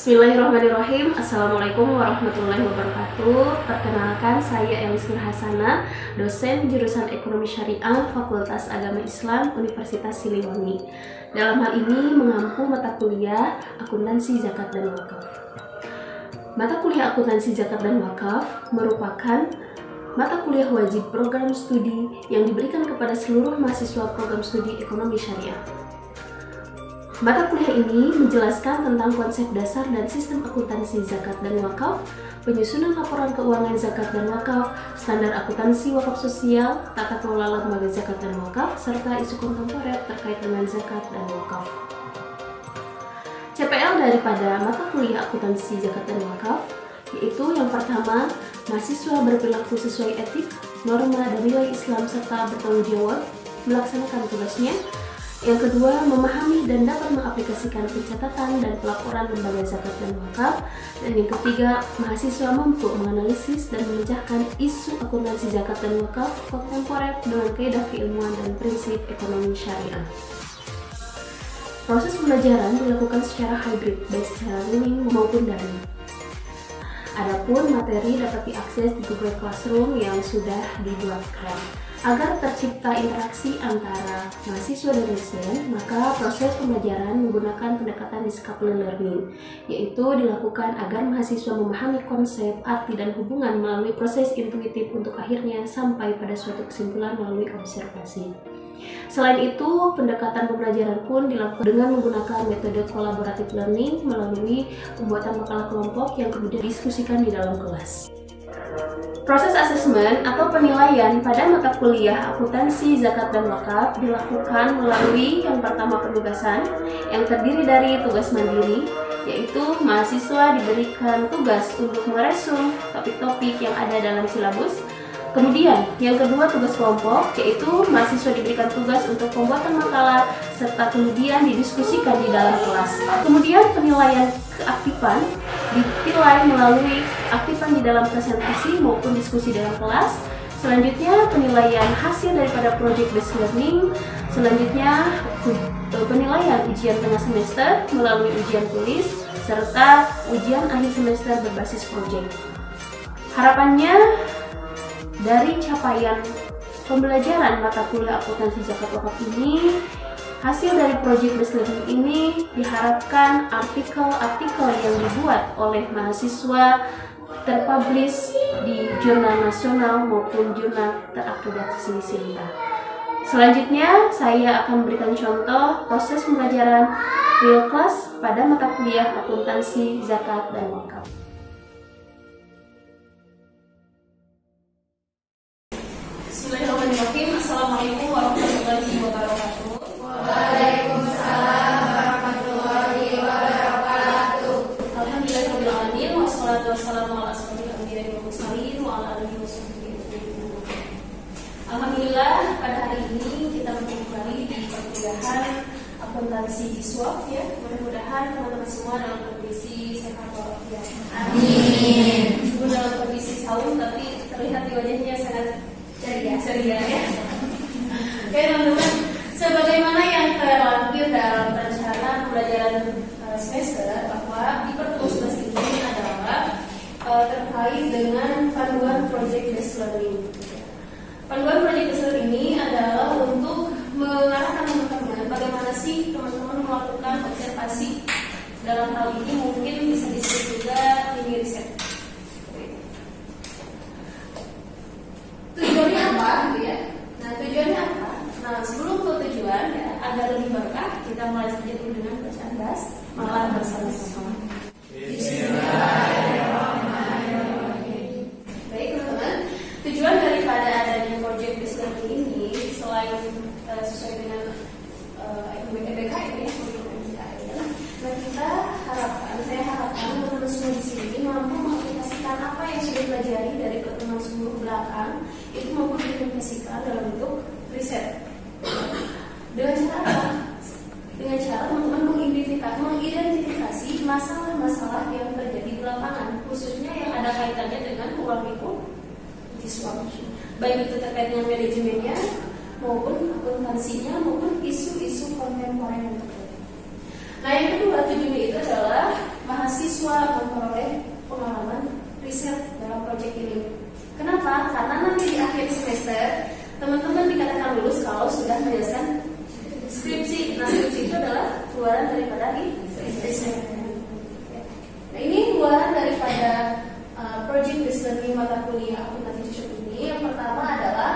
Bismillahirrahmanirrahim. Assalamualaikum warahmatullahi wabarakatuh. Perkenalkan, saya Elis Nur Hasanah, dosen jurusan Ekonomi Syariah Fakultas Agama Islam Universitas Siliwangi. Dalam hal ini mengampu mata kuliah Akuntansi Zakat dan Wakaf. Mata kuliah Akuntansi Zakat dan Wakaf merupakan mata kuliah wajib program studi yang diberikan kepada seluruh mahasiswa program studi Ekonomi Syariah. Mata kuliah ini menjelaskan tentang konsep dasar dan sistem akuntansi zakat dan wakaf, penyusunan laporan keuangan zakat dan wakaf, standar akuntansi wakaf sosial, tata kelola lembaga zakat dan wakaf, serta isu kontemporer terkait dengan zakat dan wakaf. CPL daripada mata kuliah akuntansi zakat dan wakaf yaitu yang pertama, mahasiswa berperilaku sesuai etik, norma dan nilai Islam serta bertanggung jawab melaksanakan tugasnya. Yang kedua, memahami dan dapat mengaplikasikan pencatatan dan pelaporan lembaga zakat dan wakaf. Dan yang ketiga, mahasiswa mampu menganalisis dan memecahkan isu akuntansi zakat dan wakaf kontemporer dengan kaidah keilmuan dan prinsip ekonomi syariah. Proses pembelajaran dilakukan secara hybrid, baik secara daring maupun daring. Adapun materi dapat diakses di Google Classroom yang sudah dibuatkan. Agar tercipta interaksi antara mahasiswa dan dosen, maka proses pembelajaran menggunakan pendekatan discoupling learning, yaitu dilakukan agar mahasiswa memahami konsep, arti, dan hubungan melalui proses intuitif untuk akhirnya sampai pada suatu kesimpulan melalui observasi. Selain itu, pendekatan pembelajaran pun dilakukan dengan menggunakan metode collaborative learning melalui pembuatan makalah kelompok yang kemudian didiskusikan di dalam kelas. Proses asesmen atau penilaian pada mata kuliah akuntansi zakat dan wakaf dilakukan melalui yang pertama penugasan yang terdiri dari tugas mandiri, yaitu mahasiswa diberikan tugas untuk meresum topik-topik yang ada dalam silabus. Kemudian yang kedua tugas kelompok, yaitu mahasiswa diberikan tugas untuk pembuatan makalah serta kemudian didiskusikan di dalam kelas. Kemudian penilaian keaktifan dinilai melalui aktifan di dalam presentasi maupun diskusi dalam kelas. Selanjutnya penilaian hasil daripada project based learning. Selanjutnya penilaian ujian tengah semester melalui ujian tulis serta ujian akhir semester berbasis project. Harapannya dari capaian pembelajaran mata kuliah akuntansi zakat wakaf ini, hasil dari project based learning ini diharapkan artikel-artikel yang dibuat oleh mahasiswa terpublish di jurnal nasional maupun jurnal terakreditasi SINTA. Selanjutnya, saya akan memberikan contoh proses pembelajaran real class pada mata kuliah akuntansi zakat dan wakaf. Bismillahirrahmanirrahim. Assalamualaikum warahmatullahi wabarakatuh. Waalaikumsalam warahmatullahi wabarakatuh. Alhamdulillahirabbil alamin wassalatu wassalamu ala asyrofil anbiya'i wal mursalin wa ala alihi washabbihi ajmain. Alhamdulillah, pada hari ini kita bertemu kembali di perkuliahan akuntansi ISWAF ya. Mudah-mudahan teman-teman semua dalam kondisi sehat walafiat. Amin. Meskipun dalam kondisi saum tapi terlihat di wajahnya sangat ceria ya. Oke teman-teman, sebagaimana yang terlampir dalam rencana pembelajaran semester bahwa di pertemuan ini adalah terkait dengan panduan project based learning. Panduan project based learning ini adalah untuk mengarahkan teman-teman bagaimana sih teman-teman melakukan observasi. Dalam hal ini mungkin bisa disebut juga mini riset. Tujuannya apa gitu ya? Nah, tujuannya apa? Nah, sebelum ke tujuan ya, agar lebih berkah, kita mulai saja dulu dengan bacaan basmalah bersama-sama. Bismillahirrahmanirrahim. Baik teman-teman, tujuan daripada adanya project based learning ini selain sesuai dengan EBK ini ya, nah kita saya harapkan teman-teman semua di sini mampu mengaplikasikan apa yang sudah dipelajari dari pertemuan sebelum belakang itu mampu diimplementasikan dalam bentuk riset. Dengan cara apa? Dengan cara teman-teman mengidentifikasi masalah-masalah yang terjadi di lapangan, khususnya yang ada kaitannya dengan uang lingkup ISWAF, baik itu terkait dengan manajemennya maupun akuntansinya maupun isu-isu kontemporer yang terjadi. Nah, yang kedua tujuannya itu adalah mahasiswa memperoleh pengalaman riset dalam proyek ini. Kenapa? Karena nanti di akhir semester teman-teman dikatakan lulus kalau sudah menyelesaikan skripsi. Nah, skripsi itu adalah keluaran daripada riset. Nah, ini keluaran daripada project based learning mata kuliah akuntansi cocok ini. Yang pertama adalah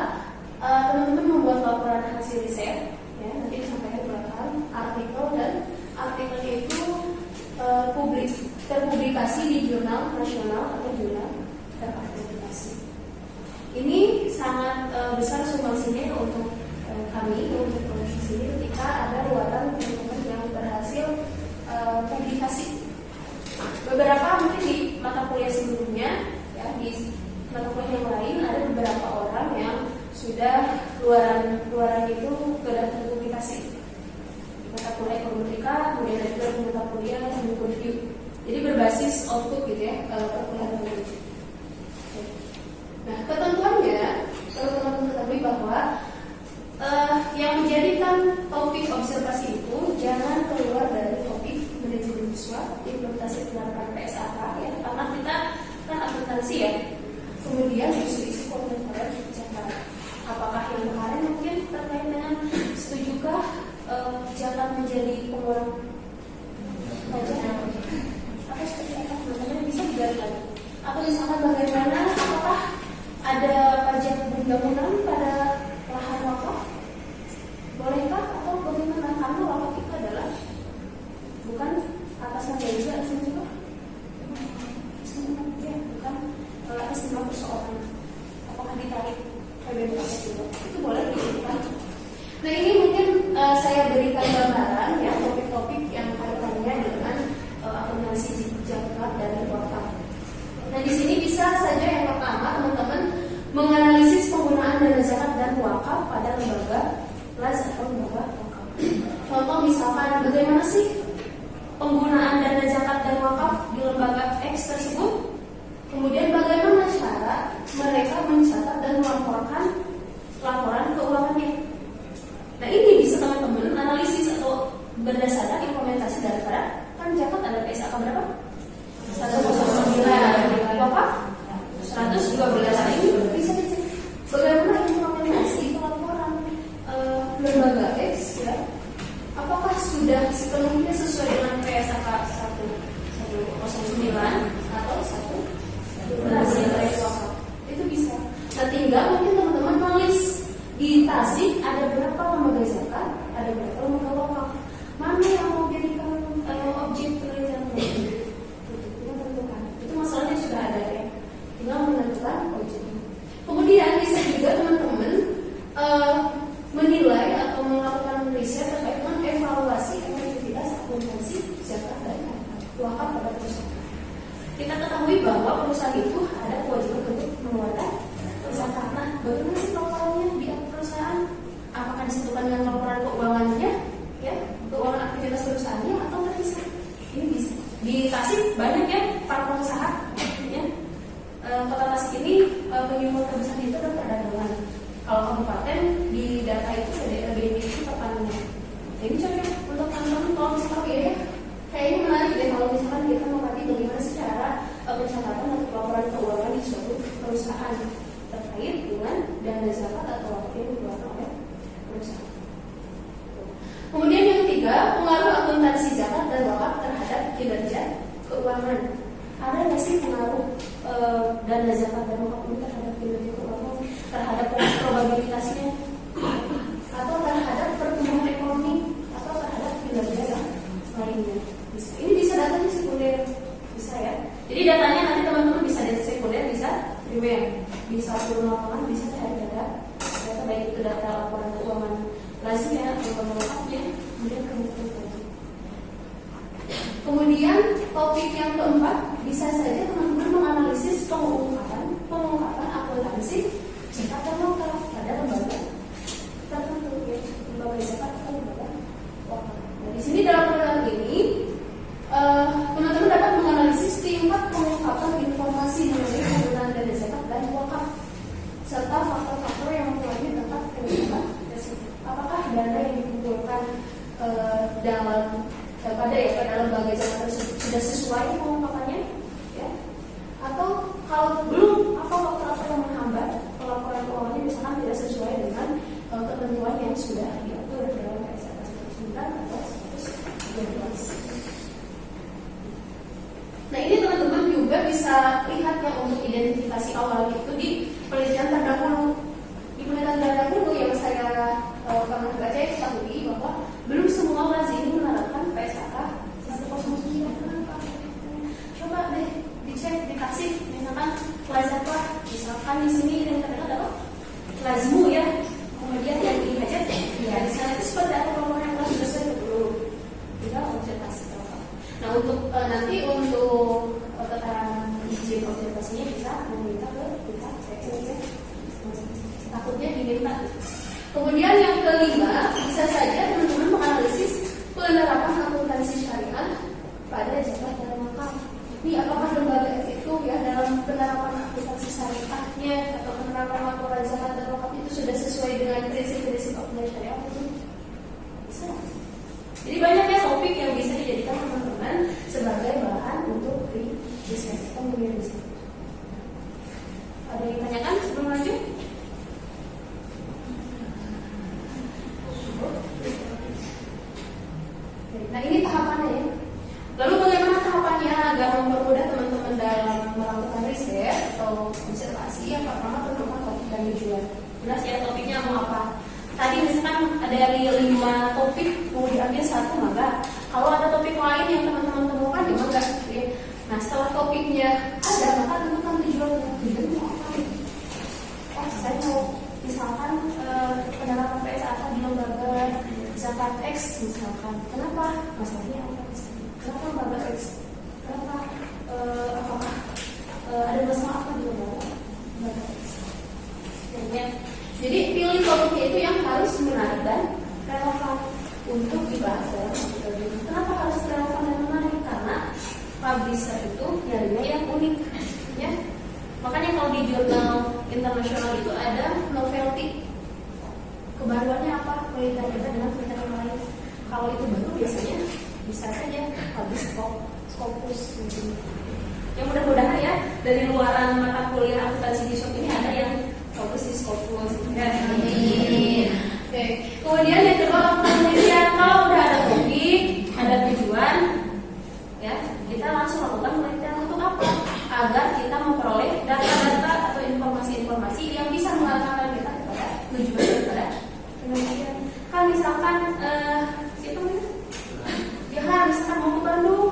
teman-teman membuat laporan hasil riset, ya, nanti disampaikan belakang artikel, dan artikelnya itu terpublikasi di jurnal nasional atau jurnal terakreditasi. Ini sangat besar sumbangsinya untuk kami, untuk profesi ini, ketika ada luaran teman-teman yang berhasil publikasi. Beberapa mungkin di mata kuliah sebelumnya, ya, di mata kuliah yang lain ada beberapa orang yang sudah luaran itu sudah terpublikasi di mata kuliah ekonometrika, kemudian ada juga di mata kuliah ilmu review. Jadi berbasis output gitu ya, perkuliahan itu. Nah, ketentuannya kalau teman-teman ketahui bahwa yang menjadikan topik observasi itu jangan keluar dari topik manajemen siswa, implementasi penerapan PSAK, ya, karena kita kan akuntansi ya. Kemudian isu-isu kontemporer kebijakan. Apakah yang kemarin mungkin terkait dengan setujukah kebijakan menjadi pengurangan pajak? Atau seperti apa? Teman-teman bisa digali lagi. Atau misalkan bagaimana? Apakah ada pajak bangunan pada lahan wakaf? Bolehkah atau bagaimana? Karena wakaf itu adalah bukan atas nama juga, juga ya, bukan atas nama perseorangan. Apakah ditarik PBB juga? Itu boleh dilakukan. Nah, ini mungkin saya berikan gambaran ya topik-topik yang kaitannya dengan akuntansi zakat dan wakaf. Nah, di sini bisa saja yang pertama teman-teman menganalisis penggunaan dana zakat dan wakaf pada lembaga las atau lembaga wakaf. Contoh misalkan bagaimana sih penggunaan dana zakat dan wakaf di lembaga X tersebut? Kemudian bagaimana cara mereka mencatat dan melaporkan laporan keuangannya? Nah, ini bisa teman-teman analisis atau berdasarkan implementasi daripada kan zakat ada PSAK berapa? 109, wakaf 112. Ini bisa dicek bagaimana implementasi laporan lembaga X ya. Apakah sudah sepenuhnya sesuai dengan PSAK 109 atau 112 wakaf? Itu bisa. Nah, tinggal mungkin teman-teman nulis di Tasik ada berapa lembaga zakat, ada berapa lembaga wakaf, mana yang mau jadikan objek penelitian itu menentukan. Itu masalahnya sudah ada ya, tinggal menentukan objek. Kemudian bisa juga teman-teman menilai atau melakukan riset terkait dengan evaluasi efektivitas akuntansi zakat dan wakaf pada perusahaan. Kita ketahui bahwa perusahaan itu ada kewajiban untuk mengeluarkan zakat. Nah, bagaimana sih laporannya di perusahaan? Apakah disatukan dengan laporan keuangannya, ya, keuangan aktivitas perusahaannya, atau terpisah? Ini bisa. Di Tasik banyak ya para pengusaha. Ya. Kota Tasik ini penyumbang terbesar itu adalah perdagangan. Kalau kabupaten di data itu ada BNI itu pertanian. Ini cocok untuk teman-teman kalau misalnya ya. Kayaknya menarik deh kalau misalkan kita mengerti bagaimana secara pencatatan atau laporan keuangan di suatu perusahaan terkait dengan dana zakat atau wakaf yang dikeluarkan oleh perusahaan. Kemudian yang ketiga, pengaruh akuntansi zakat dan wakaf terhadap kinerja keuangan. Ada nggak sih pengaruh dana zakat dan wakaf ini terhadap kinerja keuangan, terhadap probabilitasnya, atau terhadap pertumbuhan ekonomi, atau terhadap kinerja yang lainnya? Bisa. Ini bisa datanya sekunder, bisa ya. Jadi datanya nanti teman-teman bisa dari sekunder, bisa primer, bisa turun lapangan, bisa dari data baik itu data laporan keuangan lazim ya, atau wakafnya, kemudian kemudian. Kemudian topik yang keempat, bisa saja teman-teman menganalisis pengungkapan akuntansi zakat dan wakaf pada lembaga tertentu ya, lembaga zakat atau lembaga wakaf. Nah, di sini dalam program ini teman-teman dapat menganalisis tingkat pengungkapan informasi mengenai penggunaan dana zakat dan wakaf serta faktor-faktor yang mempengaruhi tentang penggunaan tersebut. Apakah dana yang dikumpulkan pada lembaga zakat tersebut sudah sesuai pengumpamannya, ya. Atau kalau belum, apa faktor apa yang menghambat pelaporan keuangannya misalkan tidak sesuai dengan ketentuan yang sudah diatur dalam KSA 109 atau 113. Nah ini teman-teman juga bisa lihat ya untuk identifikasi awal itu di penelitian terdahulu. Di penelitian terdahulu yang saya pernah baca itu ketahui bahwa belum semua lazim menerapkan PSAK 109. Kenapa? Coba deh dicek, dikasih misalkan kelas apa, misalkan di sini yang terdekat adalah lazmu ya, kemudian yang di hajat ya di sana itu seperti apa pelaporan yang kelas sesuai dulu, tidak observasi. Nah untuk nanti untuk keterangan izin observasinya bisa meminta ke kita ya. Takutnya diminta. Kemudian yang kelima, bisa saja teman-teman menganalisis penerapan akuntansi syariah pada jabat dan makam. Ini apakah lembaga itu ya dalam penerapan akuntansi syariahnya atau penerapan laporan zakat dan wakaf itu sudah sesuai dengan prinsip-prinsip akuntansi syariah itu? Bisa. Jadi banyak ya topik yang bisa dijadikan teman-teman sebagai bahan untuk diskusi kemudian diskusi. Ada yang tanyakan sebelum lanjut? Nah ini tahapannya ya. Lalu bagaimana tahapannya agar mempermudah teman-teman dalam melakukan riset atau observasi? Yang pertama tentukan topik dan tujuan. Jelas ya topiknya mau apa? Tadi misalkan ada dari 5 topik mau diambil 1 maka kalau ada topik lain yang teman-teman temukan ya maka ya. Nah setelah topiknya ada maka tentukan tujuannya. Tujuannya mau apa? Saya mau misalkan penerapan PSAK di lembaga zakat X misalkan. Kenapa? Masalahnya apa? Kenapa lembaga X? Kenapa? Apakah ada masalah apa di lembaga X? Jadi pilih topiknya itu yang harus menarik dan relevan untuk dibahas dalam studi. Kenapa harus relevan dan menarik? Karena publisher itu nyarinya yang unik, ya. Makanya kalau di jurnal internasional itu ada novelty. Kebaruannya apa? Penelitian kita dengan penelitian yang lain. Kalau itu baru biasanya bisa saja habis Scopus gitu. Yang mudah-mudahan ya dari luaran mata kuliah akuntansi di SOP ini ada yang fokus di Scopus. Amin. Oke. Kemudian yang kedua penelitian, kalau udah ada topik, ada tujuan, ya kita langsung lakukan penelitian untuk apa? Agar kita memperoleh data-data atau informasi-informasi yang bisa mengantarkan kita kepada tujuan daripada penelitian. Kan misalkan siapa nih? Ya misalkan mau ke Bandung,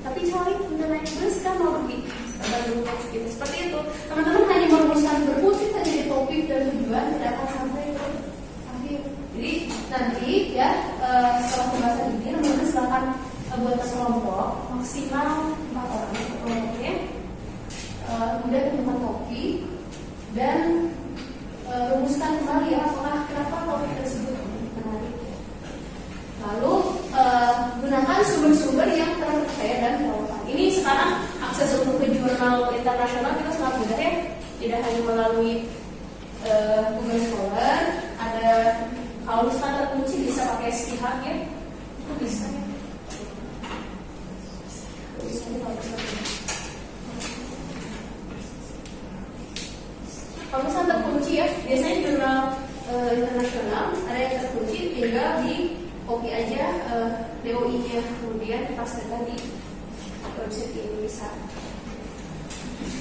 tapi cari udah naik bus kan mau pergi ke Bandung gitu. Seperti itu. Teman-teman hanya merumuskan berkutik saja di topik dan tujuan tidak akan sampai ke akhir. Jadi nanti ya setelah pembahasan ini teman-teman silakan buat kelompok maksimal 4 orang kelompoknya. Kemudian temukan topik dan rumuskan kembali ya apakah kenapa topik tersebut menarik. Lalu gunakan sumber-sumber yang terpercaya dan relevan. Ini sekarang akses untuk ke jurnal internasional kita sangat mudah ya. Tidak hanya melalui Google Scholar, ada kalau misalkan terkunci bisa pakai Spihak ya, itu bisa ya. Kalau misalkan terkunci ya, biasanya jurnal internasional ada yang terkunci, tinggal di copy aja DOI-nya, kemudian dipasangkan di website ini bisa.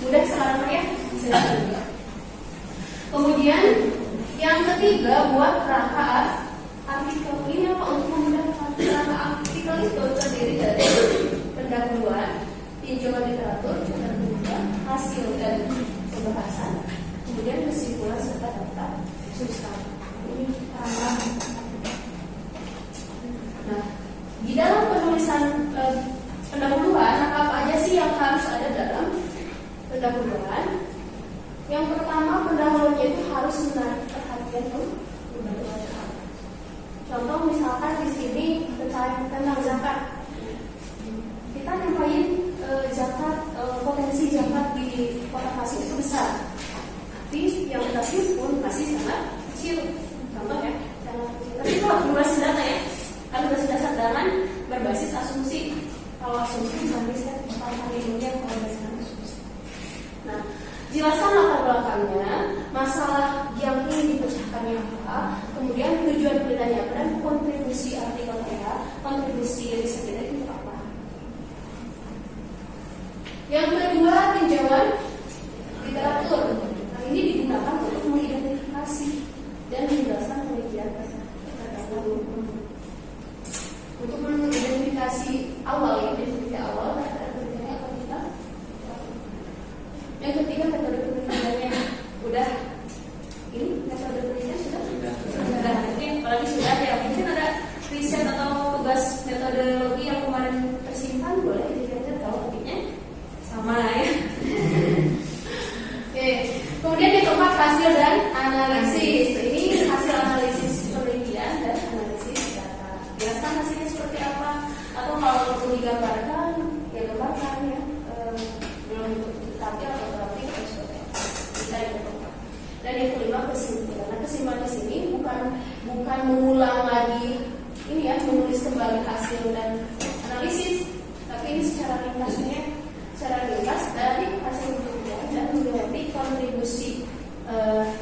Mudah sekarang ya, bisa juga. Kemudian yang ketiga buat kerangka artikel. Ini apa untuk memudahkan kerangka artikel itu terdiri dari pendahuluan, tinjauan literatur, catatan hasil dan pembahasan, kemudian kesimpulan serta data substan. Ini kerangka. Nah, di dalam penulisan pendahuluan apa aja sih yang harus ada dalam pendahuluan? Yang pertama, pendahuluannya itu harus menarik perhatian pembaca. Contoh misalkan di sini tentang zakat. Kita nyampain zakat, potensi zakat di kota Tasik itu besar. Tapi yang Tasik pun masih sangat kecil. Contoh ya, sangat kecil. Tapi itu berbasis data ya. Kalau berbasis dasar dengan berbasis asumsi. Kalau asumsi sampai masalah yang ingin dipecahkannya apa, kemudian tujuan penelitiannya apa, dan kontribusi artikelnya, kontribusi risetnya itu apa. Yang kedua, tinjauan literatur. Nah, ini digunakan untuk mengidentifikasi dan menjelaskan penelitian untuk mengidentifikasi awal ya, identifikasi awal terhadap penelitiannya apa kita. Yang ketiga, metode penelitiannya. Udah, ini metode penelitian sudah. Ini apalagi sudah ada. Mungkin ada riset atau tugas metodologi yang kemarin tersimpan, boleh dilihat tahu topiknya sama ya. Oke. Kemudian yang keempat, hasil dan analisis. Ini hasil analisis penelitian dan analisis data. Jelaskan hasilnya seperti apa, atau kalau perlu digambarkan, ya gambarkan ya. Belum tetapi atau terapi atau seperti apa. Bisa digambarkan. Dan yang kelima, kesimpulan. Nah, kesimpulan di sini bukan mengulang lagi ini ya, menulis kembali hasil dan analisis, tapi ini secara ringkas dari hasil penelitian dan mengerti kontribusi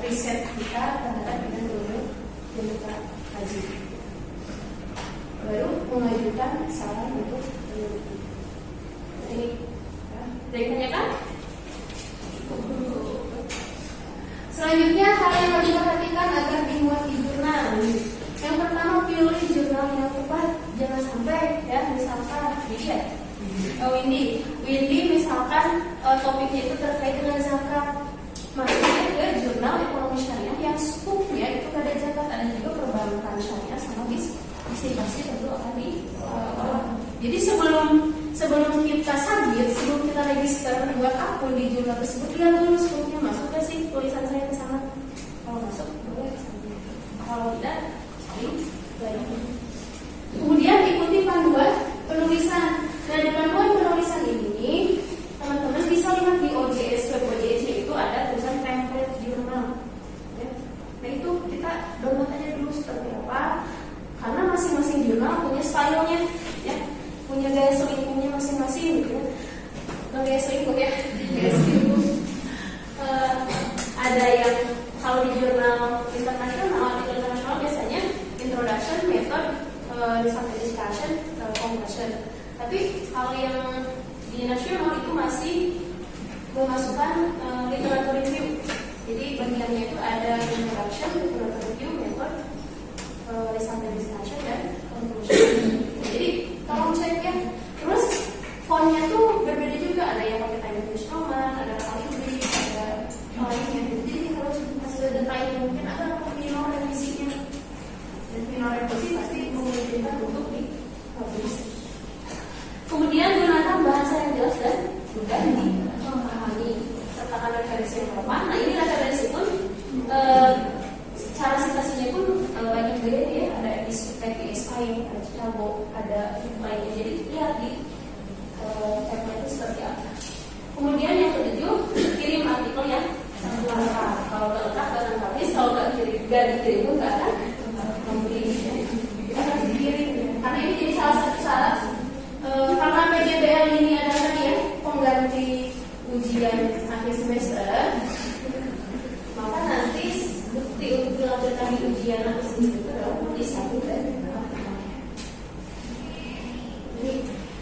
riset kita terhadap dengan yang kita kaji. Baru mengajukan saran untuk peneliti. Ini ada yang tanyakan? Selanjutnya, hal yang harus diperhatikan agar dimuat di jurnal. Yang pertama, pilih jurnal yang tepat. Jangan sampai ya, misalkan Windy misalkan topiknya itu terkait dengan zakat, masuknya ke jurnal ekonomi syariah yang skupnya itu pada zakat, ada juga perbankan syariah sama pasti tentu akan di. Jadi sebelum kita submit, sebelum kita register buat akun di jurnal tersebut, lihat dulu skupnya masuk ke sih tulisan saya ke sana. Kalau masuk boleh submit. Kalau tidak, kemudian ikuti panduan penulisan. Nah, di panduan penulisan ini teman-teman bisa lihat di OJS, web OJS itu ada tulisan template jurnal ya. Nah, itu kita download aja dulu seperti apa, karena masing-masing jurnal punya stylenya ya, punya gaya selingkuhnya masing-masing gitu ya. Gaya selingkuh ya, gaya selingkuh. Ada yang kalau di jurnal internasional biasanya introduction, method, discussion, conclusion. Tapi kalau yang di nasional itu masih memasukkan literatur review. Jadi bagiannya itu ada introduction, literatur review, method, discussion, dan conclusion. Jadi tolong cek ya. Terus fontnya tuh berbeda juga. Ada yang pakai Times New Roman, ada Calibri, ada lainnya. Jadi kalau hasil detailnya mungkin ada minor revisinya. Dan minor revisi pasti memungkinkan untuk dipublish. Kemudian gunakan bahasa yang jelas dan mudah dipahami. Sertakan referensi yang relevan. Nah, ini referensi pun cara citasinya pun banyak gaya ya. Ada ESI, ada Chicago, ada lainnya. Jadi lihat di template itu seperti apa. Kemudian yang ketujuh, kirim artikel yang lengkap. Kalau nggak lengkap nggak akan habis. Kalau nggak dikirim pun nggak akan memberi. Kita harus dikirim ya. Karena ini jadi salah satu syarat. Karena PJBL ini adalah ya pengganti ujian akhir semester, maka nanti bukti untuk dilakukan di ujian akhir semester itu adalah tulis 1 dan 2. Jadi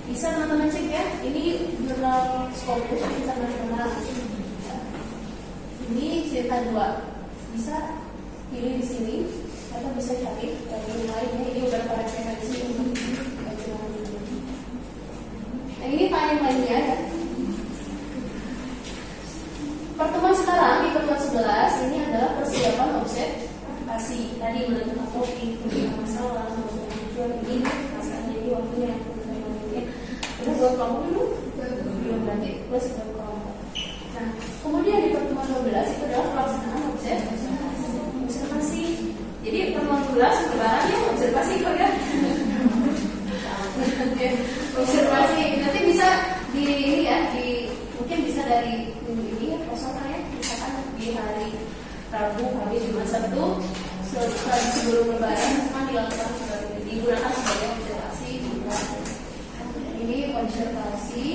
bisa teman-teman cek ya, ini jurnal Scopus internasional. Ini cerita 2, bisa pilih di sini atau bisa cari dari yang lainnya. Ini udah pada cerita di sini. Nah, ini lainnya ya. Pertemuan sekarang di pertemuan 11 ini adalah persiapan observasi. Tadi menentukan topik, menentukan masalah, menentukan tujuan. Ini masalahnya di waktunya yang udah buat kelompok dulu. Belum, berarti plus buat kelompok. Nah, kemudian di pertemuan 12 itu adalah pelaksanaan observasi. Jadi pertemuan 12 lebaran ya observasi kok ya. Observasi nanti bisa di ini ya, mungkin bisa dari minggu ini ya, kosong ya, misalkan di hari Rabu, Kamis, Jumat, Sabtu sebelum lebaran akan dilakukan digunakan sebagai observasi. Ini observasi.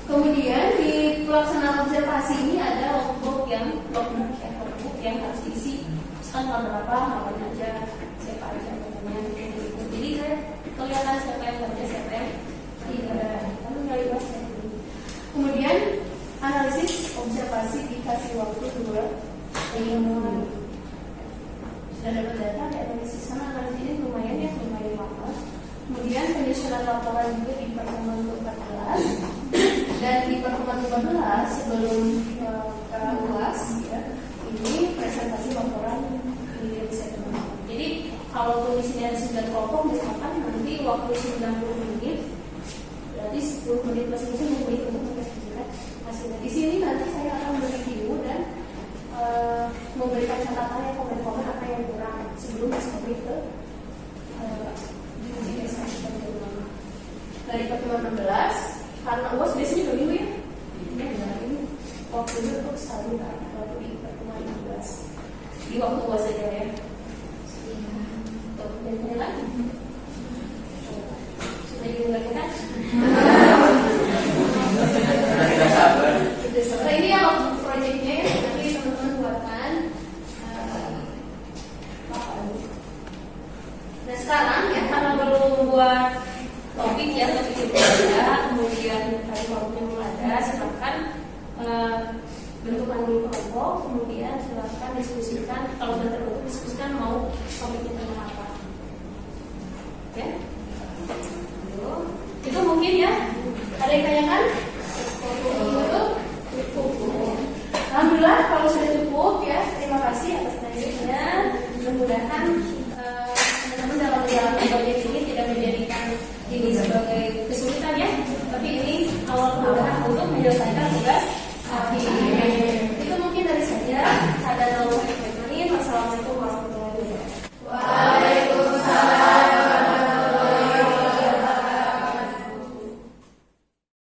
Kemudian di pelaksanaan observasi ini ada logbook yang workbook yang harus diisi. Misalkan berapa, ngapain aja, siapa aja namanya gitu. Jadi kelihatan siapa yang kerja, siapa yang tidak. Lalu nggak dibahas ya. Kemudian analisis observasi dikasih waktu 2 minggu. Sudah dapat data, analisis karena analisis ini lumayan lama. Kemudian penyusunan laporan juga di pertemuan ke-14 dan di pertemuan ke-15 sebelum UAS ya, ini presentasi laporan di segmen. Jadi kalau tulisnya ada 9 kelompok misalkan nanti waktu 90 menit berarti 10 menit masing-masing menit untuk mempresentasikan hasilnya. Di sini nanti saya akan mereview dan memberikan catatan komen-komen apa yang kurang sebelum disubmit ke dari pertemuan 16 karena UAS biasanya 2 minggu ya. Ini waktunya untuk 1 tahun waktu di pertemuan 16 di waktu UAS saja ya. Untuk lagi sudah diunggahkan. Tidak sabar. Nah, ini yang proyeknya ya, nanti teman-teman buatkan. Nah sekarang ya karena belum buat topik ya, topik itu ada, kemudian tadi waktunya belum ada, silakan bentukan dulu kelompok, kemudian silakan diskusikan, kalau sudah terbentuk diskusikan mau topiknya tentang apa. Oke? Itu mungkin ya, ada yang tanyakan?